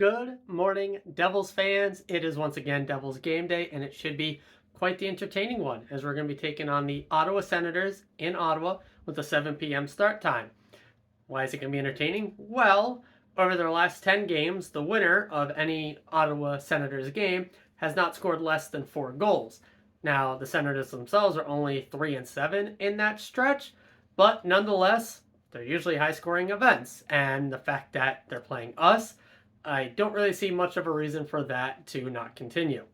Good morning, Devils fans. It is once again Devils game day, and it should be quite the entertaining one as we're going to be taking on the Ottawa Senators in Ottawa with a 7 p.m. start time. Why is it going to be entertaining? Well, over their last 10 games, the winner of any Ottawa Senators game has not scored less than 4 goals. Now, the Senators themselves are only 3-7 in that stretch, but nonetheless, they're usually high scoring events. And the fact that they're playing us, I don't really see much of a reason for that to not continue.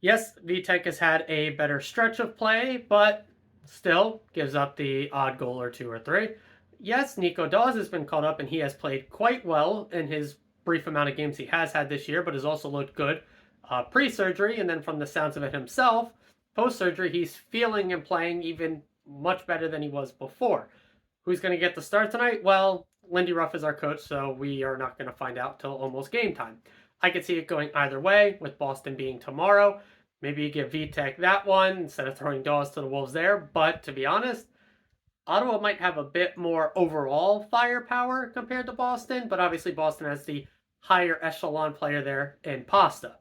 Yes, Vitek has had a better stretch of play, but still gives up the odd goal or two or three. Yes, Nico Dawes has been called up and he has played quite well in his brief amount of games he has had this year, but has also looked good pre-surgery. And then from the sounds of it himself, post-surgery, he's feeling and playing even much better than he was before. Who's going to get the start tonight? Well, Lindy Ruff is our coach, so we are not going to find out till almost game time. I could see it going either way, with Boston being tomorrow. Maybe you give Vitek that one instead of throwing Dawes to the Wolves there. But to be honest, Ottawa might have a bit more overall firepower compared to Boston, but obviously Boston has the higher echelon player there in Pasta.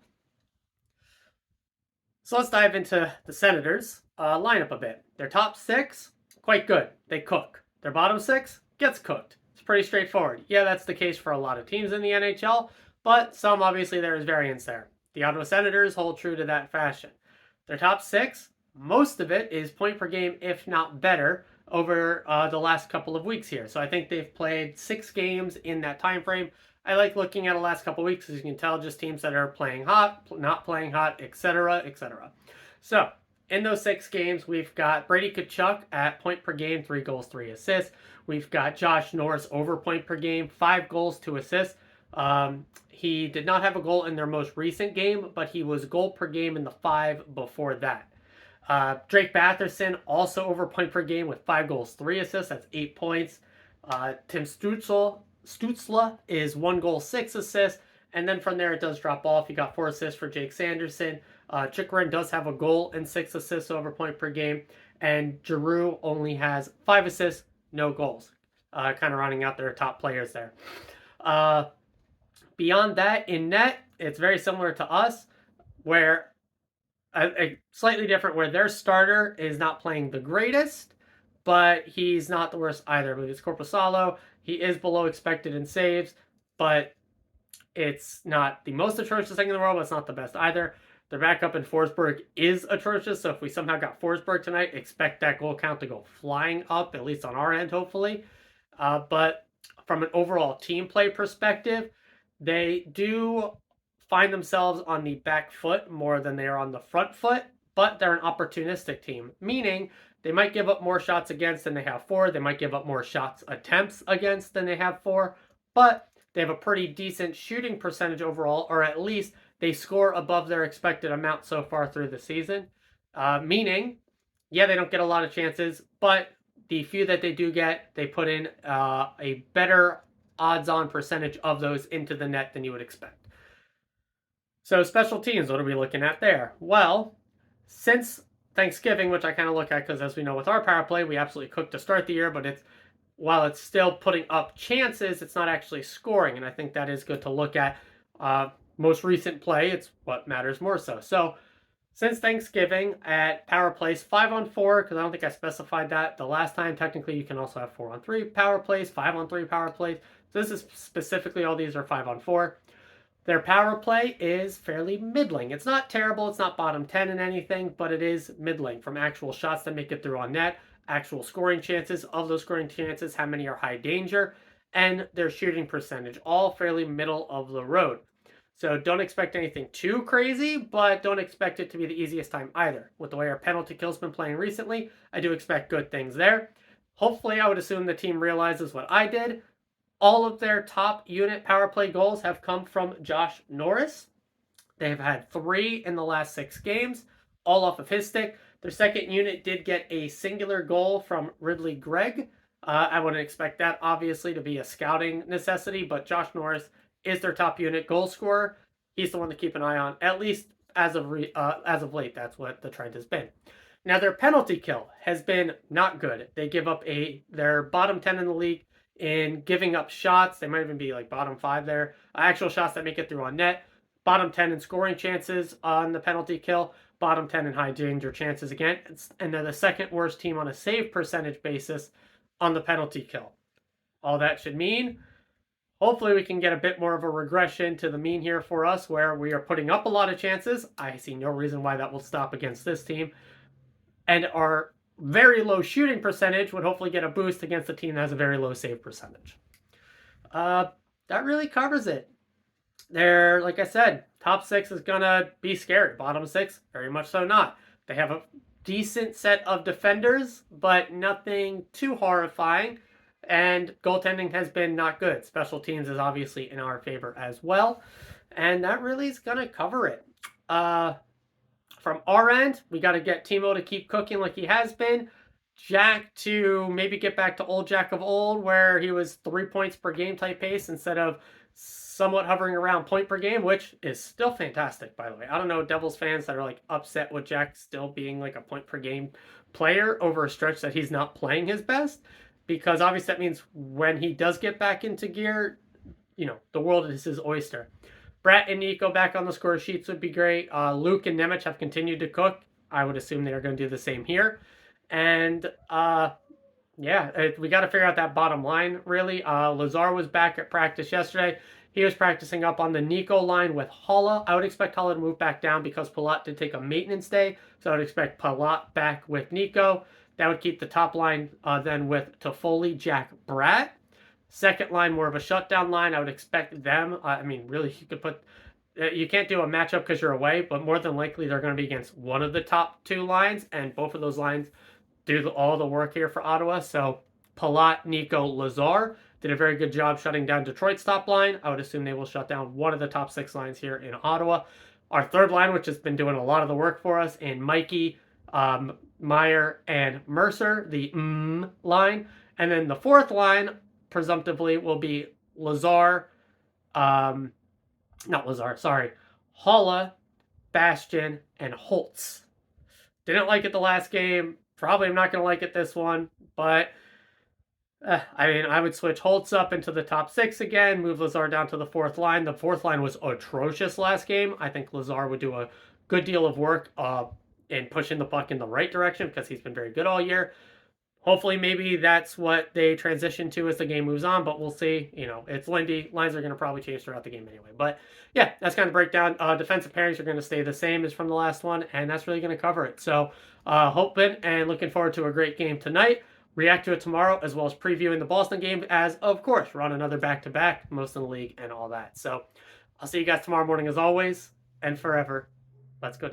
So let's dive into the Senators lineup a bit. Their top six, quite good. They cook. Their bottom six gets cooked. It's pretty straightforward. Yeah, that's the case for a lot of teams in the NHL, but some obviously there is variance there. The Ottawa Senators hold true to that fashion. Their top six, most of it is point per game, if not better, over the last couple of weeks here. So I think they've played 6 games in that time frame. I like looking at the last couple of weeks, as you can tell, just teams that are playing hot, not playing hot, etc., etc. So in those 6 games, we've got Brady Tkachuk at point per game, 3 goals, 3 assists. We've got Josh Norris over point per game, 5 goals, 2 assists. He did not have a goal in their most recent game, but he was goal per game in the 5 before that. Drake Batherson also over point per game with 5 goals, 3 assists. That's 8 points. Tim Stützle is 1 goal, 6 assists. And then from there, it does drop off. He got 4 assists for Jake Sanderson. Chikrin does have a goal and 6 assists over point per game. And Giroux only has 5 assists, no goals. Kind of rounding out their top players there. Beyond that, in net, it's very similar to us, where slightly different, where their starter is not playing the greatest, but he's not the worst either. But it's Korpisalo. He is below expected in saves, but it's not the most atrocious thing in the world, but it's not the best either. Their backup in Forsberg is atrocious, so if we somehow got Forsberg tonight, expect that goal count to go flying up, at least on our end, hopefully. But from an overall team play perspective, they do find themselves on the back foot more than they are on the front foot, but they're an opportunistic team, meaning they might give up more shots against than they have for. They might give up more shots attempts against than they have for, but they have a pretty decent shooting percentage overall, or at least they score above their expected amount so far through the season. Meaning, yeah, they don't get a lot of chances, but the few that they do get, they put in a better odds-on percentage of those into the net than you would expect. So special teams, what are we looking at there? Well, since Thanksgiving, which I kind of look at because as we know with our power play, we absolutely cooked to start the year, but while it's still putting up chances, it's not actually scoring, and I think that is good to look at. Most recent play, it's what matters more so. So since Thanksgiving at power plays, 5-on-4, because I don't think I specified that the last time. Technically, you can also have 4-on-3 power plays, 5-on-3 power plays. So this is specifically all these are 5-on-4. Their power play is fairly middling. It's not terrible. It's not bottom 10 in anything, but it is middling from actual shots that make it through on net, actual scoring chances. Of those scoring chances, how many are high danger, and their shooting percentage, all fairly middle of the road. So don't expect anything too crazy, but don't expect it to be the easiest time either. With the way our penalty kill's been playing recently, I do expect good things there. Hopefully, I would assume the team realizes what I did. All of their top unit power play goals have come from Josh Norris. They have had 3 in the last 6 games, all off of his stick. Their second unit did get a singular goal from Ridley Gregg. I wouldn't expect that, obviously, to be a scouting necessity, but Josh Norris is their top unit goal scorer. He's the one to keep an eye on, at least as of late. That's what the trend has been. Now, their penalty kill has been not good. They give up their bottom 10 in the league in giving up shots. They might even be like bottom 5 there. Actual shots that make it through on net. Bottom 10 in scoring chances on the penalty kill. Bottom 10 in high danger chances again. And they're the second worst team on a save percentage basis on the penalty kill. All that should mean, hopefully we can get a bit more of a regression to the mean here for us, where we are putting up a lot of chances. I see no reason why that will stop against this team. And our very low shooting percentage would hopefully get a boost against a team that has a very low save percentage. That really covers it. They're, like I said, top 6 is going to be scary. Bottom 6, very much so not. They have a decent set of defenders, but nothing too horrifying. And goaltending has been not good. Special teams is obviously in our favor as well. And that really is going to cover it. From our end, we got to get Timo to keep cooking like he has been. Jack to maybe get back to old Jack of old, where he was 3 points per game type pace instead of somewhat hovering around point per game, which is still fantastic, by the way. I don't know Devils fans that are like upset with Jack still being like a point per game player over a stretch that he's not playing his best, because obviously that means when he does get back into gear, you know, the world is his oyster. Brett and Nico back on the score sheets would be great. Luke and Nemec have continued to cook. I would assume they are going to do the same here. And yeah, we got to figure out that bottom line, really. Lazar was back at practice yesterday. He was practicing up on the Nico line with Holla. I would expect Holla to move back down because Palat did take a maintenance day. So I would expect Palat back with Nico. That would keep the top line then with Toffoli, Jack, Bratt. Second line, more of a shutdown line. I would expect them. I mean, really, you could put... You can't do a matchup because you're away, but more than likely they're going to be against one of the top 2 lines, and both of those lines do all the work here for Ottawa. So Palat, Nico, Lazar did a very good job shutting down Detroit's top line. I would assume they will shut down one of the top 6 lines here in Ottawa. Our third line, which has been doing a lot of the work for us, in Mikey, Meyer, and Mercer, the line. And then the fourth line, presumptively, will be Lazar, not Lazar, sorry, Holla, Bastian, and Holtz. Didn't like it the last game. Probably I'm not going to like it this one, but I mean, I would switch Holtz up into the top 6 again, move Lazar down to the fourth line. The fourth line was atrocious last game. I think Lazar would do a good deal of work in pushing the puck in the right direction because he's been very good all year. Hopefully, maybe that's what they transition to as the game moves on, but we'll see. You know, it's Lindy. Lines are going to probably change throughout the game anyway. But yeah, that's kind of breakdown. Defensive pairings are going to stay the same as from the last one, and that's really going to cover it. So, hoping and looking forward to a great game tonight. React to it tomorrow, as well as previewing the Boston game, as of course, we're on another back-to-back, most in the league, and all that. So, I'll see you guys tomorrow morning as always, and forever. Let's go.